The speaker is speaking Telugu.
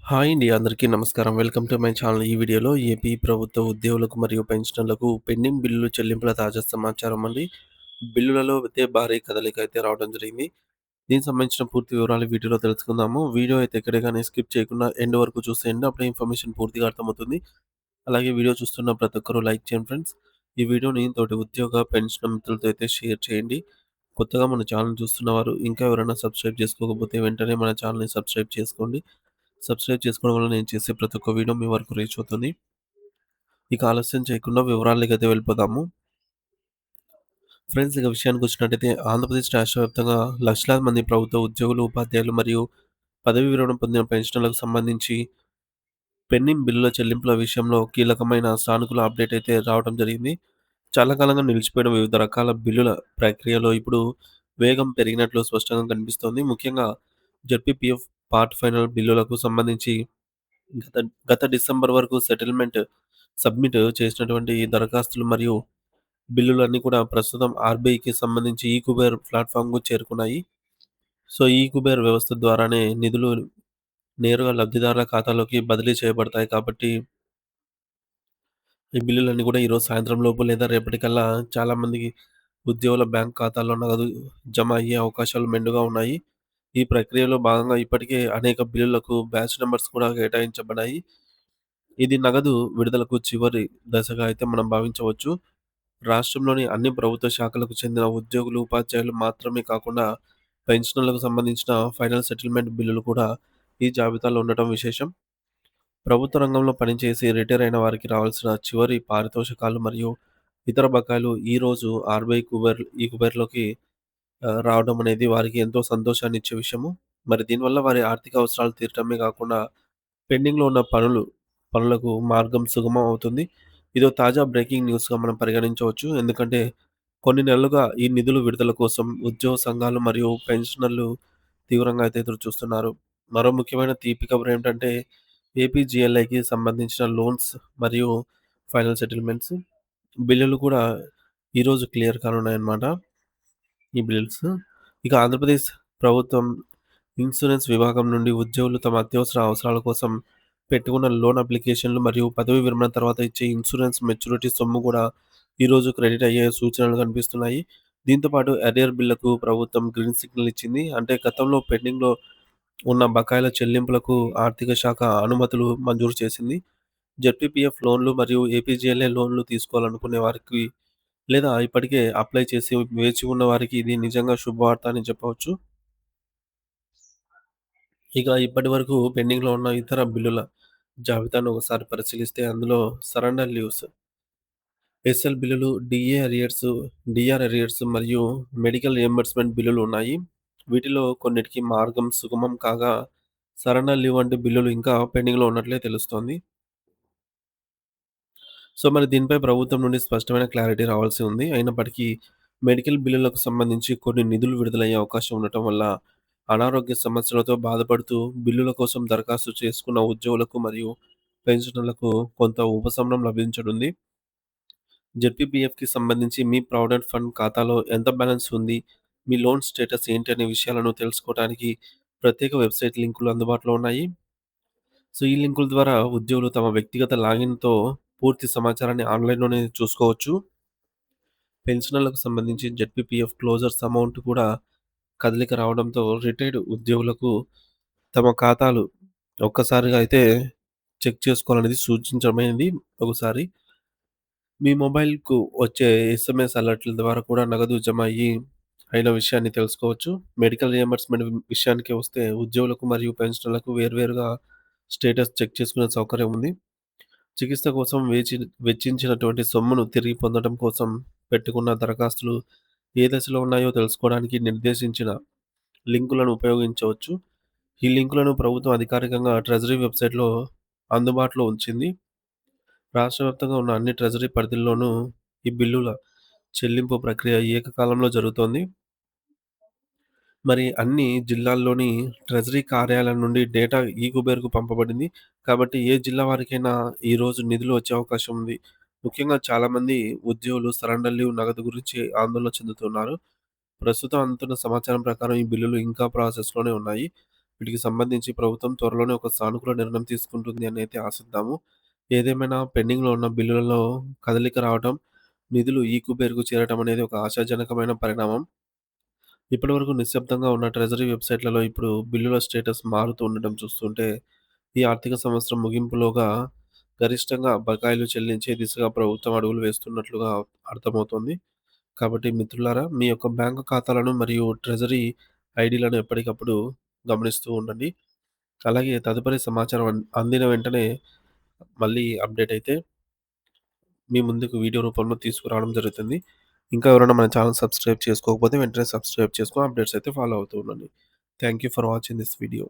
హాయ్ అండి. అందరికీ నమస్కారం. Welcome to my channel. ఈ వీడియోలో ఏపీ ప్రభుత్వ ఉద్యోగులకు మరియు పెన్షనర్లకు పెండింగ్ బిల్లులు చెల్లింపుల తాజా సమాచారం అండి. బిల్లులలో అయితే భారీ కదలిక అయితే రావడం జరిగింది. దీనికి సంబంధించిన పూర్తి వివరాలు వీడియోలో తెలుసుకుందాము. వీడియో అయితే ఎక్కడ గాని స్కిప్ చేయకుండా ఎండ్ వరకు చూసేయండి. అప్పుడే ఇన్ఫర్మేషన్ పూర్తిగా అర్థమవుతుంది. అలాగే వీడియో చూస్తున్న ప్రతి ఒక్కరు లైక్ చేయండి ఫ్రెండ్స్. ఈ వీడియోని తోటి ఉద్యోగ, పెన్షన్ మిత్రులతో అయితే షేర్ చేయండి. కొత్తగా మన ఛానల్ చూస్తున్నవారు ఇంకా ఎవరైనా సబ్స్క్రైబ్ చేసుకోకపోతే వెంటనే మన ఛానల్‌ని సబ్స్క్రైబ్ చేసుకోండి. సబ్స్క్రైబ్ చేసుకోవడం వల్ల నేను చేసే ప్రతి ఒక్క వీడియో మీ వరకు రీచ్ అవుతుంది. ఇక ఆలస్యం చేయకుండా వివరాలకైతే వెళ్ళిపోదాము. ఫ్రెండ్స్ ఇక విషయానికొచ్చినట్టయితే ఆంధ్రప్రదేశ్ రాష్ట్ర వ్యాప్తంగా లక్షలాది మంది ప్రభుత్వ ఉద్యోగులు, ఉపాధ్యాయులు మరియు పదవీ విరమణ పొందిన పెన్షనర్లకు సంబంధించి పెండింగ్ బిల్లుల చెల్లింపుల విషయంలో కీలకమైన సానుకూల అప్డేట్ అయితే రావడం జరిగింది. చాలా కాలంగా నిలిచిపోయిన వివిధ రకాల బిల్లుల ప్రక్రియలో ఇప్పుడు వేగం పెరిగినట్లు స్పష్టంగా కనిపిస్తోంది. ముఖ్యంగా జెడ్పీపీఎఫ్ పార్ట్ ఫైనల్ బిల్లులకు సంబంధించి గత గత డిసెంబర్ వరకు సెటిల్‌మెంట్ సబ్మిట్ చేసినటువంటి దరఖాస్తులు మరియు బిల్లులన్నీ కూడా ప్రస్తుతం ఆర్‌బీఐకి సంబంధించి ఈకుబేర్ ప్లాట్‌ఫామ్‌కు చేరుకున్నాయి. సో, ఈ కుబేర్ వ్యవస్థ ద్వారానే నిధులు నేరుగా లబ్ధిదారుల ఖాతాలోకి బదిలీ చేయబడతాయి కాబట్టి, ఈ బిల్లులన్నీ కూడా ఈరోజు సాయంత్రం లోపు లేదా రేపటికల్లా చాలామందికి ఉద్యోగుల బ్యాంక్ ఖాతాల్లో నగదు జమ అయ్యే అవకాశాలు మెండుగా ఉన్నాయి. ఈ ప్రక్రియలో భాగంగా ఇప్పటికే అనేక బిల్లులకు బ్యాచ్ నంబర్స్ కూడా కేటాయించబడ్డాయి. ఇది నగదు విడుదలకు చివరి దశగా అయితే మనం భావించవచ్చు. రాష్ట్రంలోని అన్ని ప్రభుత్వ శాఖలకు చెందిన ఉద్యోగులు, ఉపాధ్యాయులు మాత్రమే కాకుండా పెన్షనర్లకు సంబంధించిన ఫైనల్ సెటిల్‌మెంట్ బిల్లులు కూడా ఈ జాబితాలో ఉండటం విశేషం. ప్రభుత్వ రంగంలో పనిచేసి రిటైర్ అయిన వారికి రావాల్సిన చివరి పారితోషికాలు మరియు ఇతర బకాయిలు ఈరోజు ఆర్‌బీఐ కుబేర్‌లోకి రావడం అనేది వారికి ఎంతో సంతోషాన్నిచ్చే విషయము. మరి దీనివల్ల వారి ఆర్థిక అవసరాలు తీరటమే కాకుండా పెండింగ్‌లో ఉన్న పనులకు మార్గం సుగమం అవుతుంది. ఇదో తాజా బ్రేకింగ్ న్యూస్‌గా మనం పరిగణించవచ్చు. ఎందుకంటే కొన్ని నెలలుగా ఈ నిధుల విడుదల కోసం ఉద్యోగ సంఘాలు మరియు పెన్షనర్లు తీవ్రంగా అయితే ఎదురు చూస్తున్నారు. మరో ముఖ్యమైన తీపి కబురు ఏంటంటే ఏపీజీఎల్ఐకి సంబంధించిన లోన్స్ మరియు ఫైనల్ సెటిల్మెంట్స్ బిల్లులు కూడా ఈరోజు క్లియర్ కానున్నాయన్నమాట. ఈ బిల్స్. ఇక ఆంధ్రప్రదేశ్ ప్రభుత్వం ఇన్సూరెన్స్ విభాగం నుండి ఉద్యోగులు తమ అత్యవసర అవసరాల కోసం పెట్టుకున్న లోన్ అప్లికేషన్లు మరియు పదవీ విరమణ తర్వాత ఇచ్చే ఇన్సూరెన్స్ మెచ్యూరిటీ సొమ్ము కూడా ఈరోజు క్రెడిట్ అయ్యే సూచనలు కనిపిస్తున్నాయి. దీంతో పాటు అరియర్ బిల్లులకు ప్రభుత్వం గ్రీన్ సిగ్నల్ ఇచ్చింది. అంటే గతంలో పెండింగ్‌లో ఉన్న బకాయిల చెల్లింపులకు ఆర్థిక శాఖ అనుమతులు మంజూరు చేసింది. జెడ్పీపీఎఫ్ లోన్‌లు మరియు ఏపీజీఎల్ఐ లోన్‌లు తీసుకోవాలనుకునే వారికి లేదా ఇప్పటికే అప్లై చేసి వేచి ఉన్న వారికి ఇది నిజంగా శుభవార్త అని చెప్పవచ్చు. ఇక ఇప్పటివరకు పెండింగ్‌లో ఉన్న ఇతర బిల్లుల జాబితాను ఒకసారి పరిశీలిస్తే అందులో సరెండర్ లీవ్స్, ఎస్ఎల్ బిల్లులు, డీఆర్ అరియర్స్ మరియు మెడికల్ రియంబర్స్‌మెంట్ బిల్లులు ఉన్నాయి. వీటిలో కొన్నిటికి మార్గం సుగమం కాగా సరెండర్ లీవ్ వంటి బిల్లులు ఇంకా పెండింగ్‌లో ఉన్నట్లే తెలుస్తోంది. సో, మరి దీనిపై ప్రభుత్వం నుండి స్పష్టమైన క్లారిటీ రావాల్సి ఉంది. అయినప్పటికీ మెడికల్ బిల్లులకు సంబంధించి కొన్ని నిధులు విడుదలయ్యే అవకాశం ఉండటం వల్ల అనారోగ్య సమస్యలతో బాధపడుతూ బిల్లుల కోసం దరఖాస్తు చేసుకున్న ఉద్యోగులకు మరియు పెన్షనర్లకు కొంత ఉపశమనం లభించనుంది. జెడ్పీపీఎఫ్‌కి సంబంధించి మీ ప్రావిడెంట్ ఫండ్ ఖాతాలో ఎంత బ్యాలెన్స్ ఉంది? మీ లోన్ స్టేటస్ ఏంటి అనే విషయాలను తెలుసుకోవడానికి ప్రత్యేక వెబ్‌సైట్ లింకులు అందుబాటులో ఉన్నాయి. సో, ఈ లింకుల ద్వారా ఉద్యోగులు తమ వ్యక్తిగత లాగిన్‌తో పూర్తి సమాచారాన్ని ఆన్‌లైన్‌లోనే చూసుకోవచ్చు. పెన్షనర్లకు సంబంధించి జెడ్పీపీఎఫ్ క్లోజర్స్ అమౌంట్ కూడా కదలిక రావడంతో రిటైర్డ్ ఉద్యోగులకు తమ ఖాతాలు ఒక్కసారిగా అయితే చెక్ చేసుకోవాలనేది సూచించడమైనది ఒకసారి. మీ మొబైల్‌కు వచ్చే ఎస్ఎంఎస్ అలర్ట్‌ల ద్వారా కూడా నగదు జమ అయిన విషయాన్ని తెలుసుకోవచ్చు. మెడికల్ రియంబర్స్‌మెంట్ విషయానికి వస్తే ఉద్యోగులకు మరియు పెన్షనర్లకు వేర్వేరుగా స్టేటస్ చెక్ చేసుకునే సౌకర్యం ఉంది. చికిత్స కోసం వెచ్చించినటువంటి సొమ్మును తిరిగి పొందడం కోసం పెట్టుకున్న దరఖాస్తులు ఏ దశలో ఉన్నాయో తెలుసుకోవడానికి నిర్దేశించిన లింకులను ఉపయోగించవచ్చు. ఈ లింకులను ప్రభుత్వం అధికారికంగా ట్రెజరీ వెబ్‌సైట్‌లో అందుబాటులో ఉంచింది. రాష్ట్ర వ్యాప్తంగా ఉన్న అన్ని ట్రెజరీ పరిధుల్లోనూ ఈ బిల్లుల చెల్లింపు ప్రక్రియ ఏకకాలంలో జరుగుతోంది. మరి అన్ని జిల్లాల్లోని ట్రెజరీ కార్యాలయం నుండి డేటా ఈ-కుబేర్‌కు పంపబడింది. కాబట్టి ఏ జిల్లా వారికైనా ఈరోజు నిధులు వచ్చే అవకాశం ఉంది. ముఖ్యంగా చాలామంది ఉద్యోగులు సరెండర్ లీవ్ నగదు గురించి ఆందోళన చెందుతున్నారు. ప్రస్తుతం అందుతున్న సమాచారం ప్రకారం ఈ బిల్లులు ఇంకా ప్రాసెస్‌లోనే ఉన్నాయి. వీటికి సంబంధించి ప్రభుత్వం త్వరలోనే ఒక సానుకూల నిర్ణయం తీసుకుంటుంది అని అయితే ఆశిద్దాము. ఏదేమైనా పెండింగ్‌లో ఉన్న బిల్లులలో కదలిక రావటం, నిధులు ఈ కుబేర్‌కు చేరటం అనేది ఒక ఆశాజనకమైన పరిణామం. ఇప్పటివరకు నిశ్శబ్దంగా ఉన్న ట్రెజరీ వెబ్‌సైట్‌లలో ఇప్పుడు బిల్లుల స్టేటస్ మారుతూ ఉండడం చూస్తుంటే, ఈ ఆర్థిక సంవత్సరం ముగింపులోగా గరిష్టంగా బకాయిలు చెల్లించే దిశగా ప్రభుత్వం అడుగులు వేస్తున్నట్లుగా అర్థమవుతోంది. కాబట్టి మిత్రులారా, మీ యొక్క బ్యాంకు ఖాతాలను మరియు ట్రెజరీ ఐడీలను ఎప్పటికప్పుడు గమనిస్తూ ఉండండి. అలాగే తదుపరి సమాచారం అందిన వెంటనే మళ్ళీ అప్డేట్ అయితే మీ ముందుకు వీడియో రూపంలో తీసుకురావడం జరుగుతుంది. ఇంకా ఎవరైనా మన ఛానెల్ సబ్స్క్రైబ్ చేసుకోకపోతే వెంటనే సబ్స్క్రైబ్ చేసుకొని అప్డేట్స్ అయితే ఫాలో అవుతూ ఉండండి. Thank you for watching this video.